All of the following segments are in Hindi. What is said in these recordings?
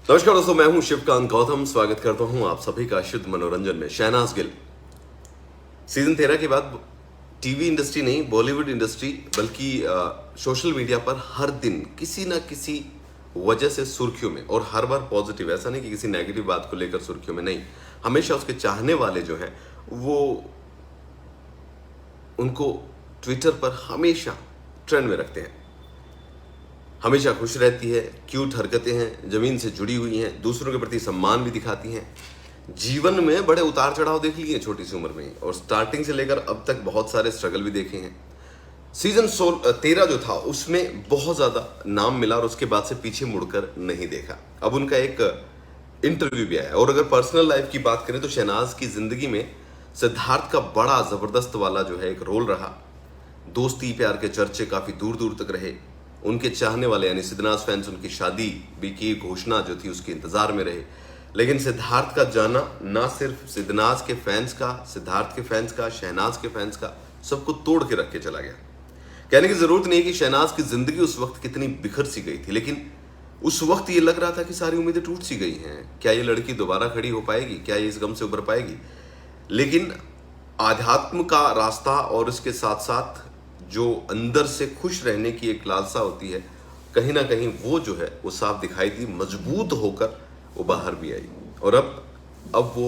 नमस्कार दोस्तों, मैं हूं शिवकांत गौतम। स्वागत करता हूं आप सभी का शुद्ध मनोरंजन में। शहनाज गिल सीजन 13 के बाद टीवी इंडस्ट्री नहीं, बॉलीवुड इंडस्ट्री बल्कि सोशल मीडिया पर हर दिन किसी ना किसी वजह से सुर्खियों में, और हर बार पॉजिटिव। ऐसा नहीं कि किसी नेगेटिव बात को लेकर सुर्खियों में, नहीं, हमेशा उसके चाहने वाले जो हैं वो उनको ट्विटर पर हमेशा ट्रेंड में रखते हैं। हमेशा खुश रहती है, क्यूट हरकतें हैं, जमीन से जुड़ी हुई हैं, दूसरों के प्रति सम्मान भी दिखाती हैं। जीवन में बड़े उतार चढ़ाव देख लिए छोटी सी उम्र में ही, और स्टार्टिंग से लेकर अब तक बहुत सारे स्ट्रगल भी देखे हैं। सीजन 13 जो था उसमें बहुत ज़्यादा नाम मिला और उसके बाद से पीछे मुड़कर नहीं देखा। अब उनका एक इंटरव्यू भी आया, और अगर पर्सनल लाइफ की बात करें तो शहनाज की ज़िंदगी में सिद्धार्थ का बड़ा ज़बरदस्त वाला जो है एक रोल रहा। दोस्ती प्यार के चर्चे काफ़ी दूर दूर तक रहे। उनके चाहने वाले यानी सिद्धनाज फैंस उनकी शादी भी की घोषणा जो थी उसके इंतजार में रहे। लेकिन सिद्धार्थ का जाना ना सिर्फ सिद्धनाज के फैंस का, सिद्धार्थ के फैंस का, शहनाज के फैंस का, सबको तोड़ के रख के चला गया। कहने की जरूरत नहीं है कि शहनाज की जिंदगी उस वक्त कितनी बिखर सी गई थी, लेकिन उस वक्त ये लग रहा था कि सारी उम्मीदें टूट सी गई हैं। क्या ये लड़की दोबारा खड़ी हो पाएगी? क्या ये इस गम से उभर पाएगी? लेकिन आध्यात्म का रास्ता और इसके साथ साथ जो अंदर से खुश रहने की एक लालसा होती है, कहीं ना कहीं वो जो है वो साफ दिखाई दी, मजबूत होकर वो बाहर भी आई। और अब वो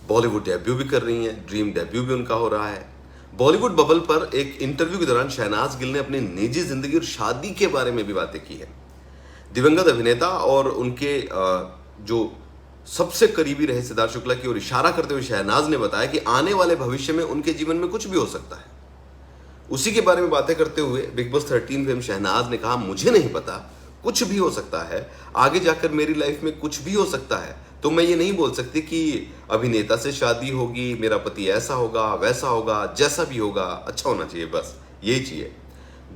बॉलीवुड डेब्यू भी कर रही हैं, ड्रीम डेब्यू भी उनका हो रहा है। बॉलीवुड बबल पर एक इंटरव्यू के दौरान शहनाज गिल ने अपनी निजी जिंदगी और शादी के बारे में भी बातें की है। दिवंगत अभिनेता और उनके जो सबसे करीबी रहे सिद्धार्थ शुक्ला की ओर इशारा करते हुए शहनाज ने बताया कि आने वाले भविष्य में उनके जीवन में कुछ भी हो सकता है। उसी के बारे में बातें करते हुए बिग बॉस 13 फेम शहनाज ने कहा, मुझे नहीं पता, कुछ भी हो सकता है, आगे जाकर मेरी लाइफ में कुछ भी हो सकता है। तो मैं ये नहीं बोल सकती कि अभिनेता से शादी होगी, मेरा पति ऐसा होगा, वैसा होगा, जैसा भी होगा अच्छा होना चाहिए, बस यही चाहिए।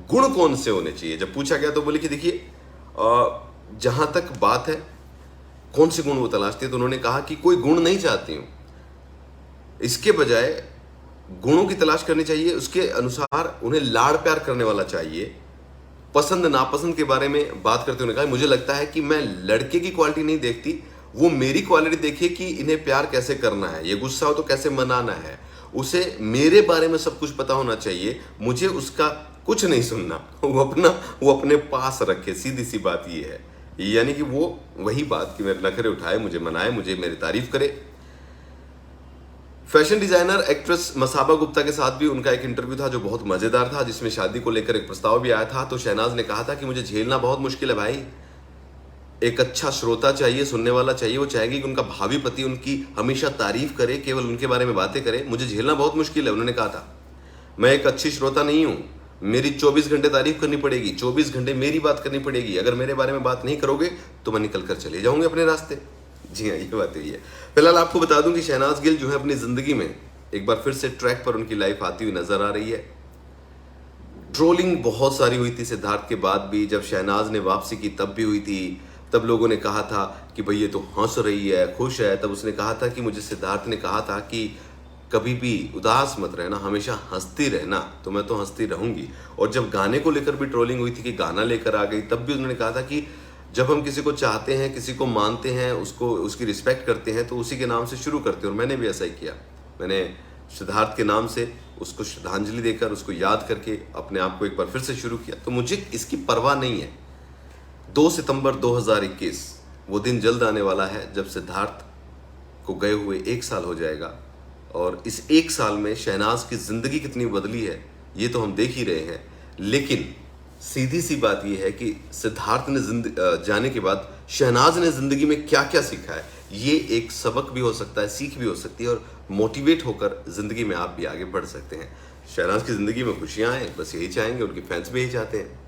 गुण कौन से होने चाहिए? जब पूछा गया तो बोले कि देखिए, जहां तक बात है कौन से गुण वो तलाशती है, तो उन्होंने कहा कि कोई गुण नहीं चाहती हूं, इसके बजाय गुणों की तलाश करनी चाहिए। उसके अनुसार उन्हें लाड़ प्यार करने वाला चाहिए। पसंद नापसंद के बारे में बात करते हुए कहा, मुझे लगता है कि मैं लड़के की क्वालिटी नहीं देखती, वो मेरी क्वालिटी देखिए कि इन्हें प्यार कैसे करना है, ये गुस्सा हो तो कैसे मनाना है, उसे मेरे बारे में सब कुछ पता होना चाहिए, मुझे उसका कुछ नहीं सुनना, वो अपने पास रखे। सीधी सी बात ये है, यानी कि वो वही बात कि मेरे नखरे उठाए, मुझे मनाए, मुझे मेरी तारीफ करे। Fashion designer actress Masaba Gupta के साथ भी उनका एक इंटरव्यू था जो बहुत मजेदार था, जिसमें शादी को लेकर एक प्रस्ताव भी आया था। तो शहनाज ने कहा था कि मुझे झेलना बहुत मुश्किल है भाई, एक अच्छा श्रोता चाहिए, सुनने वाला चाहिए। वो चाहेगी कि उनका भावी पति उनकी हमेशा तारीफ करे, केवल उनके बारे में बातें करे। मुझे झेलना बहुत मुश्किल है, उन्होंने कहा था। मैं एक अच्छी श्रोता नहीं हूं, मेरी 24 घंटे तारीफ करनी पड़ेगी, 24 घंटे मेरी बात करनी पड़ेगी। अगर मेरे बारे में बात नहीं करोगे तो मैं निकल कर चले जाऊंगे अपने रास्ते। जी हाँ, ये बात हुई है। फिलहाल आपको बता दूं कि शहनाज गिल जो है अपनी जिंदगी में एक बार फिर से ट्रैक पर उनकी लाइफ आती हुई नजर आ रही है। ट्रोलिंग बहुत सारी हुई थी सिद्धार्थ के बाद भी, जब शहनाज ने वापसी की तब भी हुई थी। तब लोगों ने कहा था कि भाई ये तो हंस रही है, खुश है। तब उसने कहा था कि मुझे सिद्धार्थ ने कहा था कि कभी भी उदास मत रहना, हमेशा हंसती रहना, तो मैं तो हंसती रहूंगी। और जब गाने को लेकर भी ट्रोलिंग हुई थी कि गाना लेकर आ गई, तब भी उन्होंने कहा था कि जब हम किसी को चाहते हैं, किसी को मानते हैं, उसको उसकी रिस्पेक्ट करते हैं, तो उसी के नाम से शुरू करते हैं। और मैंने भी ऐसा ही किया। मैंने सिद्धार्थ के नाम से उसको श्रद्धांजलि देकर, उसको याद करके अपने आप को एक बार फिर से शुरू किया। तो मुझे इसकी परवाह नहीं है। 2 सितंबर 2021 वो दिन जल्द आने वाला है जब सिद्धार्थ को गए हुए 1 साल हो जाएगा। और इस 1 साल में शहनाज की जिंदगी कितनी बदली है ये तो हम देख ही रहे हैं। लेकिन सीधी सी बात यह है कि सिद्धार्थ ने जाने के बाद शहनाज ने जिंदगी में क्या क्या सीखा है, ये एक सबक भी हो सकता है, सीख भी हो सकती है, और मोटिवेट होकर जिंदगी में आप भी आगे बढ़ सकते हैं। शहनाज की जिंदगी में खुशियां आए, बस यही चाहेंगे, उनके फैंस भी यही चाहते हैं।